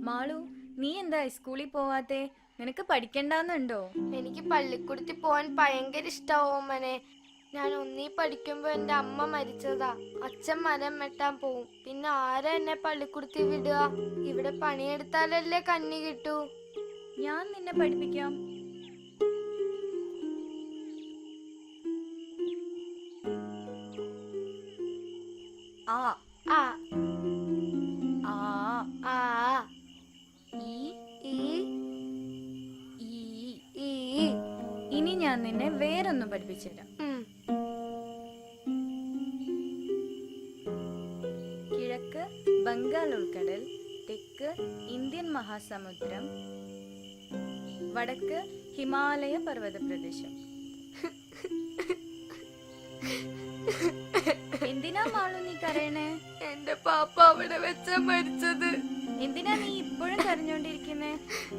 മാളു, നീ എന്താ സ്കൂളിൽ പോവാത്തെ? നിനക്ക് പഠിക്കണ്ടെന്നുണ്ടോ? എനിക്ക് പള്ളിക്കൂടത്തിൽ പോവാൻ ഭയങ്കര ഇഷ്ടാവോമനെ. ഞാൻ ഒന്നീ പഠിക്കുമ്പോ എന്റെ അമ്മ മരിച്ചതാ. അച്ഛൻ മരം വെട്ടാൻ പോവും. പിന്നെ ആരാ എന്നെ പള്ളിക്കൂടത്തിൽ വിടുക? ഇവിടെ പണിയെടുത്താലല്ലേ കഞ്ഞി കിട്ടൂ. ഞാൻ നിന്നെ പഠിപ്പിക്കാം. ആ ആ ആ ആ ഈ ഈ ഈ ഈ ഇനി ഞാൻ നിന്നെ വേറൊന്നും പഠിപ്പിച്ചുതരാം. ഉം. കിഴക്ക് ബംഗാൾ ഉൾക്കടൽ, തെക്ക് ഇന്ത്യൻ മഹാസമുദ്രം, വടക്ക് ഹിമാലയ പർവ്വത പ്രദേശം. എന്തിനാ മാളു നീ കരയണേ? എന്റെ പാപ്പ അവിടെ വെച്ചാ മരിച്ചത്. എന്തിനാ നീ ഇപ്പോഴും കരഞ്ഞോണ്ടിരിക്കുന്നേ?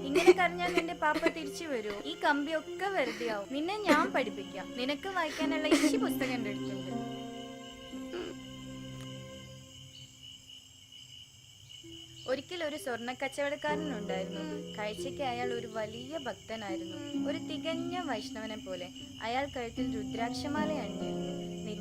ഇങ്ങനെ കരഞ്ഞാൽ നിന്റെ പാപ്പ തിരിച്ചു വരൂ? ഈ കമ്പിയൊക്കെ വെറുതെ ആവും. നിന്നെ ഞാൻ പഠിപ്പിക്കാം. നിനക്ക് വായിക്കാനുള്ള ഈ പുസ്തകം എൻ്റെ അടുത്തുണ്ട്. ഒരിക്കൽ ഒരു സ്വർണ്ണ കച്ചവടക്കാരനുണ്ടായിരുന്നു. കാഴ്ചയ്ക്ക് അയാൾ ഒരു വലിയ ഭക്തനായിരുന്നു. ഒരു തികഞ്ഞ വൈഷ്ണവനെ പോലെ. അയാൾ കഴുത്തിൽ രുദ്രാക്ഷമാല അണിഞ്ഞിരുന്നു.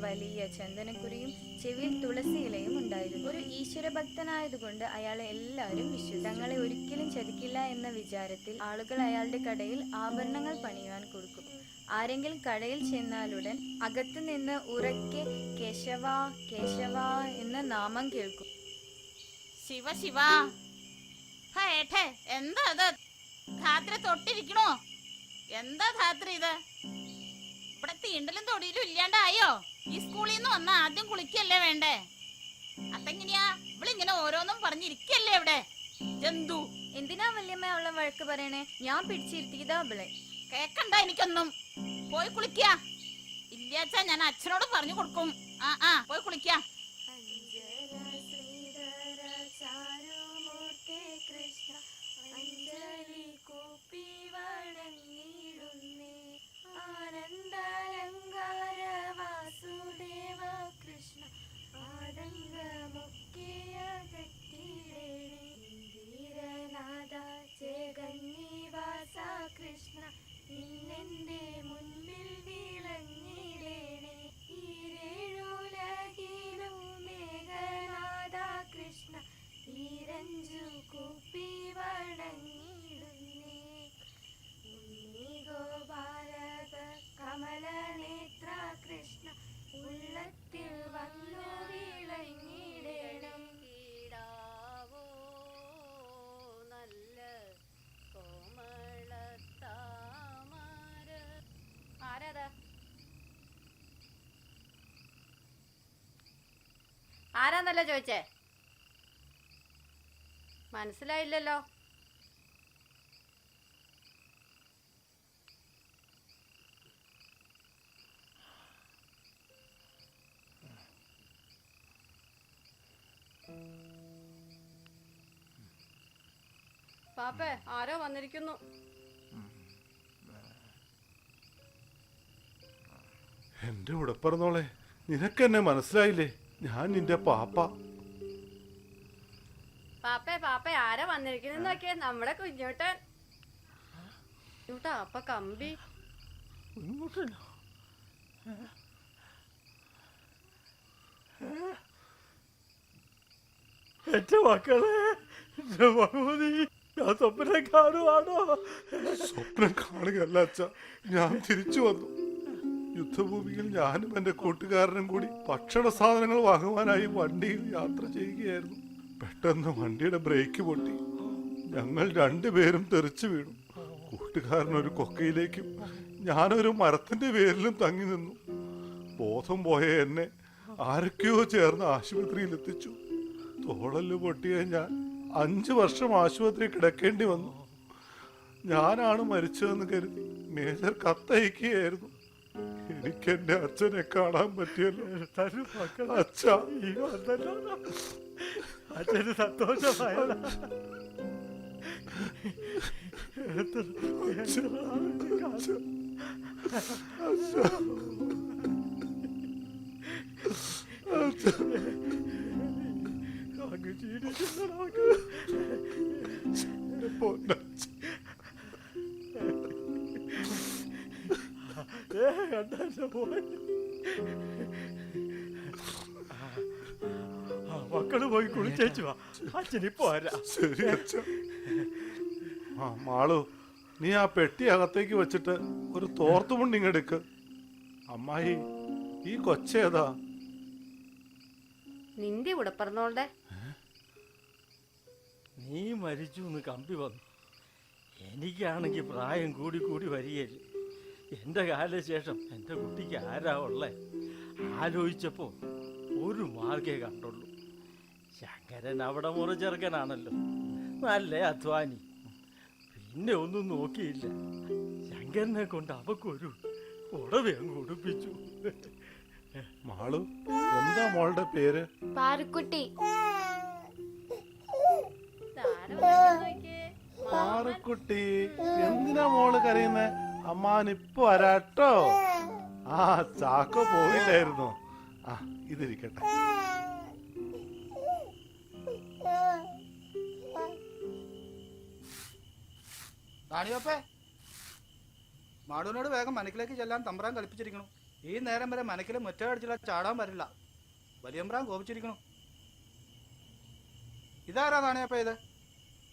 വലിയ ചന്ദനക്കുറിയും ചെവിയിൽ തുളസി ഇലയും ഉണ്ടായിരുന്നു. ഒരു ഈശ്വര ഭക്തനായതുകൊണ്ട് അയാളെ എല്ലാവരും വിശ്വസിച്ചു. തങ്ങളെ ഒരിക്കലും ചതിക്കില്ല എന്ന വിചാരത്തിൽ ആളുകൾ അയാളുടെ കടയിൽ ആഭരണങ്ങൾ പണിയുവാൻ കൊടുക്കും. ആരെങ്കിലും കടയിൽ ചെന്നാലുടൻ അകത്തു നിന്ന് ഉറക്കെ കേശവ കേശവ എന്ന നാമം കേൾക്കും. ശിവ ശിവ. എന്താ അത്? ധാത്രി തൊട്ടിരിക്കണോ? എന്താ ധാത്രി ഇത്? ഇവിടെ തീണ്ടലും തൊടിയിലും ഇല്ലാണ്ടായോ? ഈ സ്കൂളിൽ നിന്ന് വന്ന ആദ്യം കുളിക്കല്ലേ വേണ്ടേ? അതെങ്ങനെയാ ഇവളിങ്ങനെ ഓരോന്നും പറഞ്ഞിരിക്കല്ലേ ഇവിടെ? ജന്തു. എന്തിനാ വല്യമ്മ അവളെ വഴക്ക് പറയണേ? ഞാൻ പിടിച്ചിരുത്തിയതാ അവളെ. കേക്കണ്ട എനിക്കൊന്നും. പോയി കുളിക്ക. ഇല്ലാച്ചാ ഞാൻ അച്ഛനോട് പറഞ്ഞു കൊടുക്കും. ആ പോയി കുളിക്ക. കൃഷ്ണ ഇന്നെന്റെ മുൻപിൽ വിളങ്ങിടേണേ. ഈരേഴുലകിലും മേഘനാഥ കൃഷ്ണ ഈരഞ്ചു കുപ്പി വണങ്ങിടുന്നേ. ഉണ്ണി ഗോപാലക കമലനേത്ര കൃഷ്ണ ഉള്ളത്തിൽ വന്നു വിളങ്ങിടേണം. കീടാവോ നല്ല കോമളത്താമര. ആരാ? ആരാന്നല്ല ചോദിച്ചേ? മനസ്സിലായില്ലല്ലോ. പാപ്പേ, ആരോ വന്നിരിക്കുന്നു. എന്റെ ഉടപ്പറന്നോളെ, നിനക്കെന്നെ മനസ്സിലായില്ലേ? ഞാൻ നിന്റെ പാപ്പ. പാപ്പേ പാപ്പേ, ആരോ വന്നിരിക്കുന്നു നോക്കിയേ, നമ്മുടെ കുഞ്ഞോട്ടൻ. അപ്പ കമ്പി. എന്റെ മക്കളെ, ഞാൻ സ്വപ്നം കാണുവാണോ? സ്വപ്നം കാണുകയല്ല അച്ഛ, ഞാൻ തിരിച്ചു വന്നു. യുദ്ധഭൂമിയിൽ ഞാനും എന്റെ കൂട്ടുകാരനും കൂടി ഭക്ഷണ സാധനങ്ങൾ വാങ്ങുവാനായി വണ്ടിയിൽ യാത്ര ചെയ്യുകയായിരുന്നു. പെട്ടെന്ന് വണ്ടിയുടെ ബ്രേക്ക് പൊട്ടി. ഞങ്ങൾ രണ്ടുപേരും തെറിച്ചു വീണു. കൂട്ടുകാരനൊരു കൊക്കയിലേക്കും ഞാനൊരു മരത്തിന്റെ പേരിലും തങ്ങി നിന്നു. ബോധം പോയ എന്നെ ആരൊക്കെയോ ചേർന്ന് ആശുപത്രിയിൽ എത്തിച്ചു. തോളല് പൊട്ടിയ ഞാൻ 5 വർഷം ആശുപത്രി കിടക്കേണ്ടി വന്നു. ഞാനാണ് മരിച്ചതെന്ന് കരുതി മേജർ കത്തയക്കുകയായിരുന്നു. എനിക്ക് എന്റെ അച്ഛനെ കാണാൻ പറ്റിയല്ലോ. അച്ഛാ, അച്ഛന് സന്തോഷമായല്ല. അങ്ങ് ജീവിക്കുന്ന പൊന്നച്ഛ. കണ്ട മോൻ. മക്കള് പോയി കുളിച്ചേച്ചു വാ, അച്ഛനിപ്പോ വരാം. ശരി അച്ഛ. ആ മാളു, നീ ആ പെട്ടി അകത്തേക്ക് വെച്ചിട്ട് ഒരു തോർത്തുമുണ്ടിങ്ങെടുക്ക്. അമ്മായി, ഈ കൊച്ചേതാ? നിന്റെ കൂടെ പറഞ്ഞോണ്ടേ നീ മരിച്ചു എന്ന് കമ്പി വന്നു. എനിക്കാണെങ്കിൽ പ്രായം കൂടി കൂടി വരികയില്ല. എൻ്റെ കാലശേഷം എൻ്റെ കുട്ടിക്ക് ആരാ ഉള്ളേ? ആലോചിച്ചപ്പോൾ ഒരു മാർഗേ കണ്ടുള്ളൂ. ശങ്കരൻ അവിടെ മുറചെറുക്കനാണല്ലോ, നല്ല അധ്വാനി. പിന്നെ ഒന്നും നോക്കിയില്ല, ശങ്കരനെ കൊണ്ട് അവക്കൊരു ഉടവേ അങ്ങ് ഉടുപ്പിച്ചു. മാളു, എന്താ മോളുടെ പേര്? പാറുക്കുട്ടി. പാറുക്കുട്ടി, എന്തിനാ മോള് കരയുന്നേ? അമ്മാനിപ്പോ വരാട്ടോ. ആ ചാക്കോ പോയില്ലായിരുന്നു. ആ ഇതിരിക്കട്ടെ. റാണിയപ്പേ, മാടൂനോട് വേഗം മനക്കിലേക്ക് ചെല്ലാൻ തമ്പ്രാൻ കൽപ്പിച്ചിരിക്കണു. ഈ നേരം വരെ മനക്കിൽ മുറ്റടിച്ചില്ല ചാടാൻ വരില്ല. വലിയമ്പ്രാൻ കോപിച്ചിരിക്കണു. ഇതാരാ റാണിയപ്പേ ഇത്?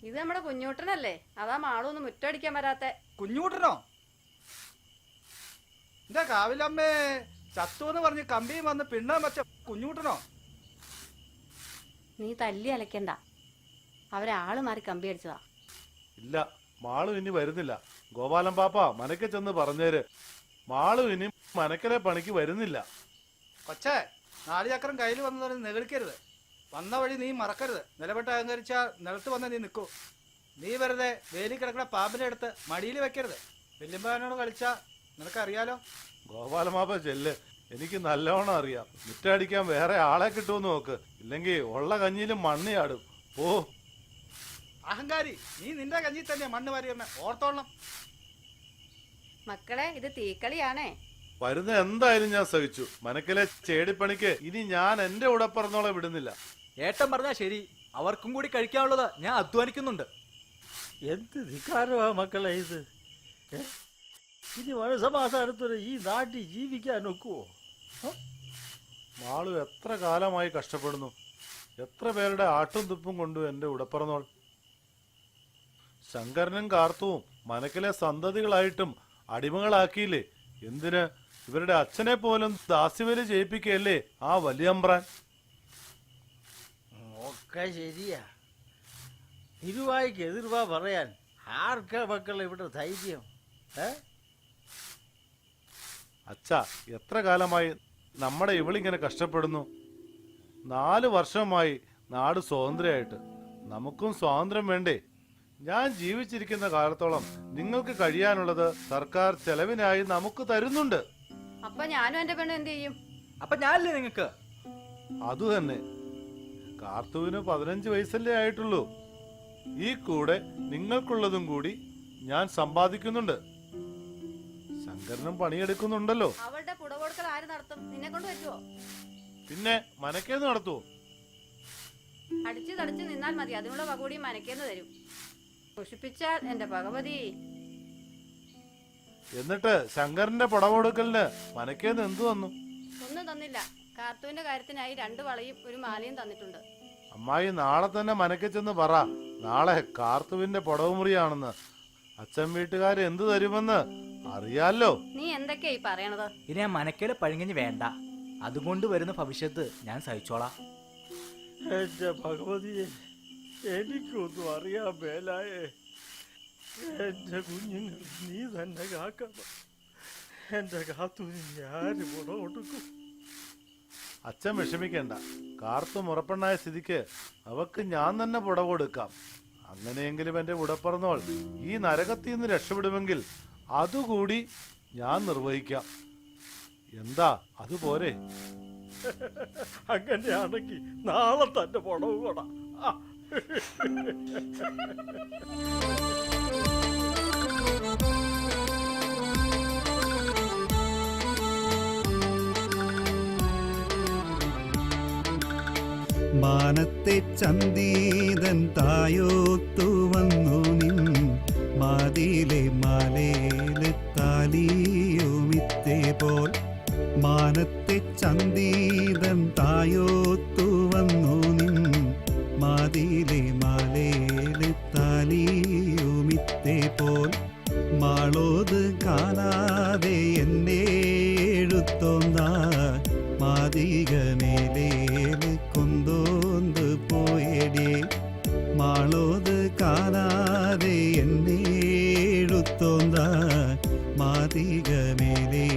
ഇത് നമ്മുടെ കുഞ്ഞൂട്ടനല്ലേ? അതാ മാളൊന്നും മുറ്റടിക്കാൻ വരാത്തെ. കുഞ്ഞൂട്ടനോ? എന്താ കാവിലമ്മേ ചത്തുവെന്ന് പറഞ്ഞ് കമ്പിയും വന്ന് പിണ്ണാൻ വെച്ച കുഞ്ഞൂട്ടനോ? നീ തല്ലി അലക്കണ്ട, അവരാള് മാറി കമ്പി അടിച്ചതാ. ഇല്ല, മാളു ഇനി വരുന്നില്ല. ഗോപാലൻ പാപ്പ മനക്കെ ചെന്ന് പറഞ്ഞേര്, മാളു ഇനി മനക്കലെ പണിക്ക് വരുന്നില്ല. കൊച്ചേ, നാളിചക്രം കയ്യിൽ വന്നതിന് നെകളിക്കരുത്. വന്ന വഴി നീ മറക്കരുത്. നിലപെട്ട് അഹങ്കരിച്ചാ നിലത്ത് വന്ന് നീ നിൽക്കൂ. നീ വെറുതെ വേലി കിടക്കുന്ന പാമ്പിനെ എടുത്ത് മടിയിൽ വെക്കരുത്. വല്യമ്പാനോട് കളിച്ചാ നിനക്കറിയാലോ. ഗോപാലൻ പാപ്പ ചെല്ല്, എനിക്ക് നല്ലോണം അറിയാം. മുറ്റടിക്കാൻ വേറെ ആളെ കിട്ടുമെന്ന് നോക്ക്, ഇല്ലെങ്കിൽ ഉള്ള കഞ്ഞിയിലും മണ്ണിയാടും. ഓ അഹങ്കാരി, നീ നിന്റെ കഞ്ഞി തന്നെ മണ്ണ് വാരിയമ്മ ഓർത്തോളണം. മക്കളെ, ഇത് തീക്കളിയാണേ. വരുന്ന എന്തായാലും ഞാൻ സഹിച്ചു. മനക്കിലെ ചേടിപ്പണിക്ക് ഇനി ഞാൻ എന്റെ ഉടപ്പറന്നോളെ വിടുന്നില്ല. ഏട്ടൻ പറഞ്ഞാ ശരി, അവർക്കും കൂടി കഴിക്കാനുള്ളത് ഞാൻ അധ്വാനിക്കുന്നുണ്ട്. എന്ത് ധിക്കാരമാ മക്കളെ ഇത്? ഇനി മനസമാധാനത്തോടെ ഈ നാട്ടിൽ ജീവിക്കാൻ ഒക്കുവോ? മാളു എത്ര കാലമായി കഷ്ടപ്പെടുന്നു. എത്ര പേരുടെ ആട്ടും തുപ്പും കൊണ്ടു എന്റെ ഉടപ്പറന്നോൾ. ശങ്കരനും കാർത്തുവും മനക്കിലെ സന്തതികളായിട്ടും അടിമകളാക്കിയില്ലേ? എന്തിന്? ഇവരുടെ അച്ഛനെ പോലും ദാസ്യവേല ചെയ്യിപ്പിക്കുകയല്ലേ ആ വലിയമ്പ്രാൻ. ഒക്കെ ശരിയാ. ഇരുവായ്ക്ക് എതിർവാ പറയാൻ ആർക്കാ മക്കളെ ഇവിടെ ധൈര്യം? അച്ഛാ, എത്ര കാലമായി നമ്മുടെ ഇവളിങ്ങനെ കഷ്ടപ്പെടുന്നു. 4 വർഷമായി നാട് സ്വതന്ത്രമായിട്ട്. നമുക്കും സ്വാതന്ത്ര്യം വേണ്ടേ? ഞാൻ ജീവിച്ചിരിക്കുന്ന കാലത്തോളം നിങ്ങൾക്ക് കഴിയാനുള്ളത് സർക്കാർ ചെലവിനായി നമുക്ക് തരുന്നുണ്ട്. അപ്പൊ ഞാനും എന്റെ പെണ്ണും എന്ത് ചെയ്യും? അപ്പൊ ഞാനല്ലേ നിങ്ങക്ക്? അതുതന്നെ. കാർത്തുവിന് 15 വയസ്സല്ലേ ആയിട്ടുള്ളൂ. ഈ കൂടെ നിങ്ങൾക്കുള്ളതും കൂടി ഞാൻ സമ്പാദിക്കുന്നുണ്ട്. ശങ്കരനും പണിയെടുക്കുന്നുണ്ടല്ലോ. അവളുടെ പുടകൊടുക്കൽ ആര് നടത്തും? നിന്നെ കൊണ്ട് പറ്റുമോ? പിന്നെ മനക്കേന്ന് നടത്തുവോ? അടിച്ചു തടിച്ചു നിന്നാൽ മതി, അതിനുള്ള വകൂടി മനക്കേന്ന് തരും. പുഷിപ്പിച്ചാൽ എന്റെ ഭഗവതി. എന്നിട്ട് ശങ്കരന്റെ പുടകൊടുക്കലിന് മനക്കേന്ന് എന്തു വന്നു? ഒന്നും തന്നില്ല. കാർത്തുവിന്റെ കാര്യത്തിനായി 2 വളയും ഒരു മാലയും തന്നിട്ടുണ്ട്. അമ്മായി നാളെ തന്നെ മനക്കെ ചെന്ന് പറ, നാളെ കാർത്തുവിന്റെ പുടവുമുറിയാണെന്ന്. അച്ഛൻ വീട്ടുകാർ എന്തു തരുമെന്ന് അറിയാലോ. നീ എന്തൊക്കെയായി പറയണത്? ഇനി ആ മനക്കേലെ പഴുങ്ങഞ്ഞ് വേണ്ട. അതുകൊണ്ട് വരുന്ന ഭവിഷ്യത്ത് ഞാൻ സഹിച്ചോളാം. എന്റെ ഭഗവതിയെ, എനിക്കൊന്നും അറിയാൻ മേലായേ. എന്റെ കുഞ്ഞുങ്ങൾ നീ തന്നെ കാക്കണം. എന്റെ കാത്തുവിന് ഞാൻ ഗുണം കൊടുക്കും. അച്ഛൻ വിഷമിക്കേണ്ട. കാർത്തു മുറപ്പെണ്ണായ സ്ഥിതിക്ക് അവക്ക് ഞാൻ തന്നെ പുട കൊടുക്കാം. അങ്ങനെയെങ്കിലും എന്റെ ഉടപ്പറന്നോൾ ഈ നരകത്തിൽ നിന്ന് രക്ഷപ്പെടുമെങ്കിൽ അതുകൂടി ഞാൻ നിർവഹിക്കാം. എന്താ, അതുപോരെ? അങ്ങനെയാണെങ്കിൽ നാളെ തന്നെ പണവും കൂടാ. മാനത്തെ ചന്ദീതൻ തായോത്തു വന്നു നിന്നു പോൽ മാനത്തെ ചന്തീതൻ തായോത്തു വന്നു നിൻ മാതിലെ മാലേലെ താലിയുമിത്തെ പോൽ മാളോത് കാണാതെ എന്നെ എഴുത്തോന്ന മാതിക മേലേല് കൊന്തോന്ത് പോയടേ മാളോത് കാണാതെ എന്നെ എഴുത്തോന്ന മാതിക മേലേ